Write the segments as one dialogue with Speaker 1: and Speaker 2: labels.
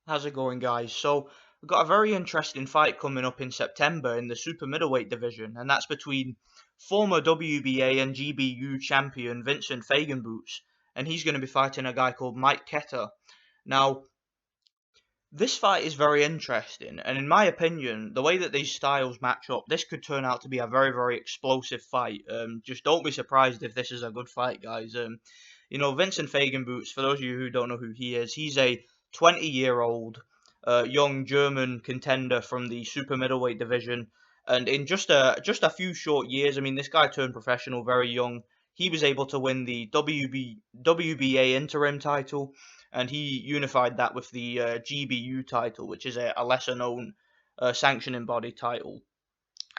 Speaker 1: How's it going, guys? So, we've got a very interesting fight coming up in September in the super middleweight division, and that's between former WBA and GBU champion Vincent Feigenbutz, and he's going to be fighting a guy called Mike Keta. Now, this fight is very interesting, and in my opinion, the way that these styles match up, this could turn out to be a very, very explosive fight. Just don't be surprised if this is a good fight, guys. Vincent Feigenbutz, for those of you who don't know who he is, he's a 20-year-old young German contender from the super middleweight division, and in just a few short years, I mean, this guy turned professional very young. He was able to win the WBA interim title, and he unified that with the GBU title, which is a lesser known sanctioning body title.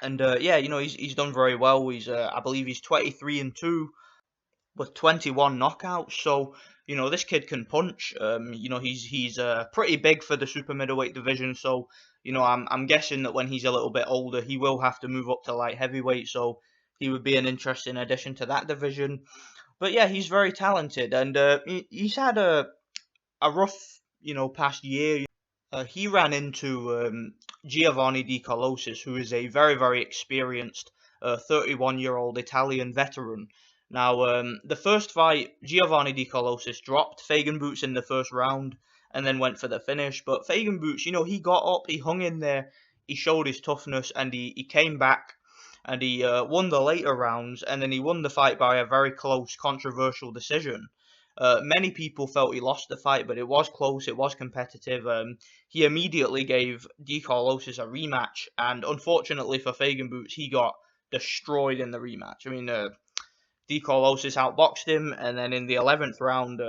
Speaker 1: And yeah, he's done very well. I believe he's 23-2 with 21 knockouts. So this kid can punch. He's pretty big for the super middleweight division. So I'm guessing that when he's a little bit older, he will have to move up to light heavyweight. So he would be an interesting addition to that division. But yeah, he's very talented, and he's had a rough, past year. He ran into Giovanni Di Carlosis, who is a very, very experienced 31-year-old Italian veteran. Now, the first fight, Giovanni Di Carlosis dropped Feigenbutz in the first round and then went for the finish. But Feigenbutz, he got up, he hung in there, he showed his toughness, and he came back and he won the later rounds, and then he won the fight by a very close, controversial decision. Many people felt he lost the fight, but it was close, it was competitive. He immediately gave Di Carlosis a rematch, and unfortunately for Feigenbutz, he got destroyed in the rematch. I mean, Di Carlosis outboxed him, and then in the 11th round,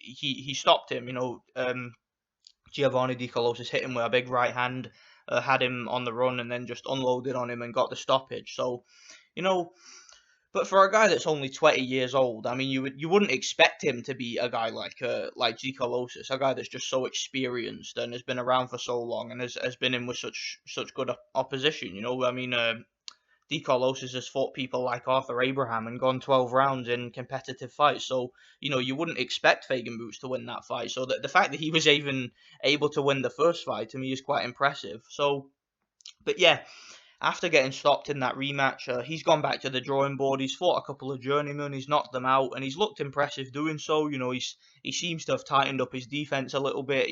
Speaker 1: he stopped him. Giovanni Di Carlosis hit him with a big right hand, had him on the run, and then just unloaded on him and got the stoppage. So, you know, but for a guy that's only 20 years old, I mean, you wouldn't expect him to be a guy like G. Colossus, a guy that's just so experienced and has been around for so long and has been in with such good opposition. I mean, D. Colossus has fought people like Arthur Abraham and gone 12 rounds in competitive fights. So you wouldn't expect Feigenbutz to win that fight. So the fact that he was even able to win the first fight to me is quite impressive. So, but yeah, after getting stopped in that rematch, he's gone back to the drawing board. He's fought a couple of journeymen, he's knocked them out, and he's looked impressive doing so. He seems to have tightened up his defense a little bit.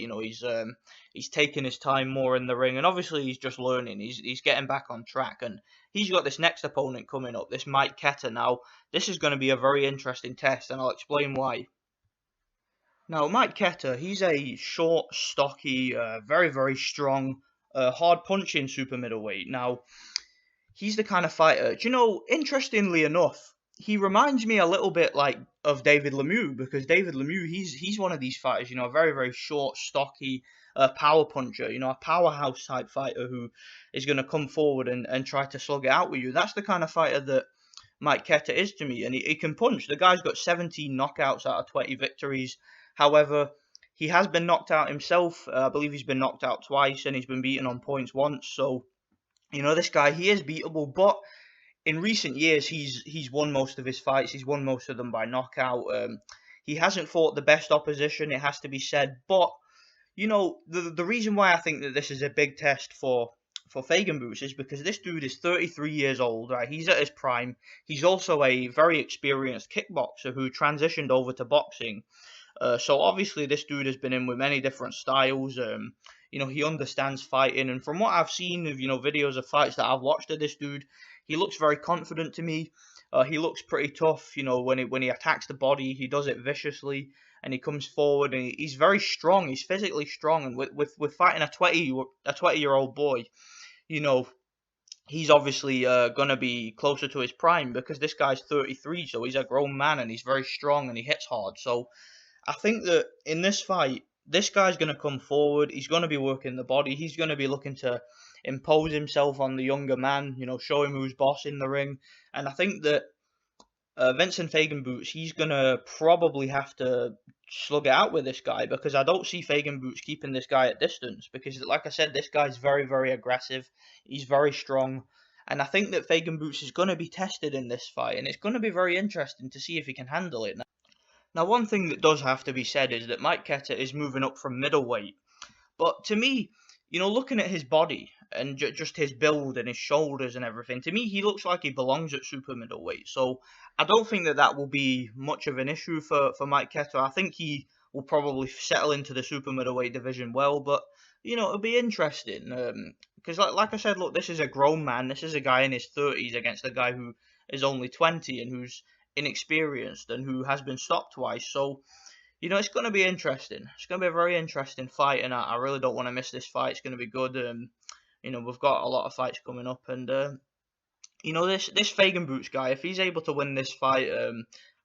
Speaker 1: He's taking his time more in the ring, and obviously he's just learning. He's getting back on track, and he's got this next opponent coming up, this Mike Keta. Now, this is going to be a very interesting test, and I'll explain why. Now, Mike Keta, he's a short, stocky, very, very strong, hard punching super middleweight. Now, he's the kind of fighter. Interestingly enough, he reminds me a little bit like of David Lemieux, because David Lemieux, he's one of these fighters, a very, very short, stocky power puncher, a powerhouse type fighter who is going to come forward and try to slug it out with you. That's the kind of fighter that Mike Keta is to me, and he can punch. The guy's got 17 knockouts out of 20 victories. However, he has been knocked out himself. I believe he's been knocked out twice, and he's been beaten on points once. So, this guy, he is beatable, but in recent years, he's won most of his fights. He's won most of them by knockout. He hasn't fought the best opposition, it has to be said. But the reason why I think that this is a big test for Feigenbutz is because this dude is 33 years old, right? He's at his prime. He's also a very experienced kickboxer who transitioned over to boxing. So obviously this dude has been in with many different styles. He understands fighting, and from what I've seen of videos of fights that I've watched of this dude, he looks very confident to me. He looks pretty tough. When he attacks the body, he does it viciously, and he comes forward, and he's very strong. He's physically strong, and with fighting a 20-year-old boy, he's obviously going to be closer to his prime because this guy's 33, so he's a grown man and he's very strong and he hits hard. So I think that in this fight, this guy's going to come forward. He's going to be working the body. He's going to be looking to impose himself on the younger man, show him who's boss in the ring. And I think that Vincent Feigenbutz, he's going to probably have to slug it out with this guy, because I don't see Feigenbutz keeping this guy at distance, because like I said, this guy's very, very aggressive. He's very strong. And I think that Feigenbutz is going to be tested in this fight, and it's going to be very interesting to see if he can handle it. Now, one thing that does have to be said is that Mike Keta is moving up from middleweight. But to me, looking at his body and just his build and his shoulders and everything, to me he looks like he belongs at super middleweight. So I don't think that will be much of an issue for Mike Keta. I think he will probably settle into the super middleweight division well, but it'll be interesting because like I said, look, this is a grown man. This is a guy in his 30s against a guy who is only 20 and who's inexperienced and who has been stopped twice. So it's going to be interesting. It's going to be a very interesting fight, and I really don't want to miss this fight. It's going to be good. We've got a lot of fights coming up, and this Feigenbutz guy, if he's able to win this fight,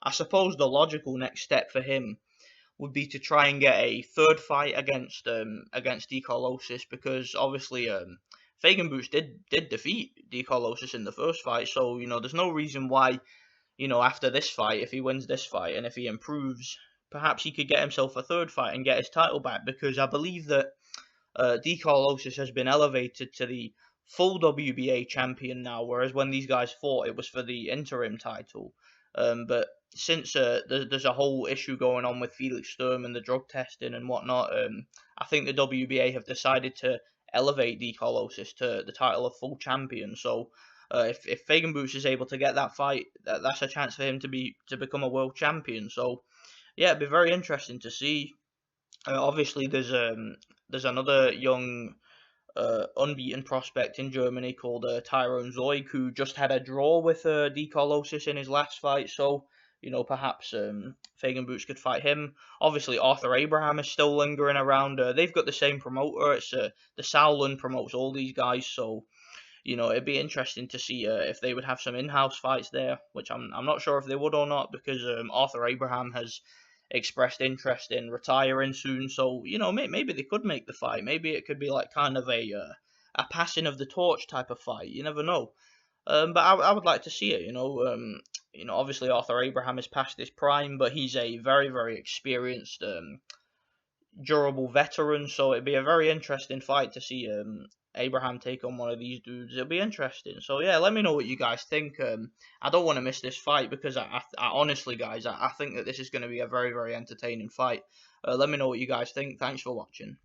Speaker 1: I suppose the logical next step for him would be to try and get a third fight against D. Carlosis, because obviously Feigenbutz did defeat D. Carlosis in the first fight, so there's no reason why after this fight, if he wins this fight and if he improves, perhaps he could get himself a third fight and get his title back, because I believe that D. Carlosis has been elevated to the full WBA champion now, whereas when these guys fought, it was for the interim title. But since there's a whole issue going on with Felix Sturm and the drug testing and whatnot, I think the WBA have decided to elevate D. Carlosis to the title of full champion. So if Feigenbutz is able to get that fight, that's a chance for him to become a world champion. So yeah, it'd be very interesting to see. Obviously, there's another young unbeaten prospect in Germany called Tyrone Zoig, who just had a draw with D. Carlosis in his last fight. So perhaps Feigenbutz could fight him. Obviously, Arthur Abraham is still lingering around. They've got the same promoter. It's the Sauerland promotes all these guys. So it'd be interesting to see if they would have some in-house fights there, which I'm not sure if they would or not, because Arthur Abraham has expressed interest in retiring soon. So maybe they could make the fight. Maybe it could be like kind of a passing of the torch type of fight. You never know. But I would like to see it. Obviously Arthur Abraham is past his prime, but he's a very very experienced durable veteran, so it'd be a very interesting fight to see Abraham take on one of these dudes. It'll be interesting. So yeah, let me know what you guys think. I don't want to miss this fight because I honestly, guys, I think that this is going to be a very very entertaining fight. Let me know what you guys think. Thanks for watching.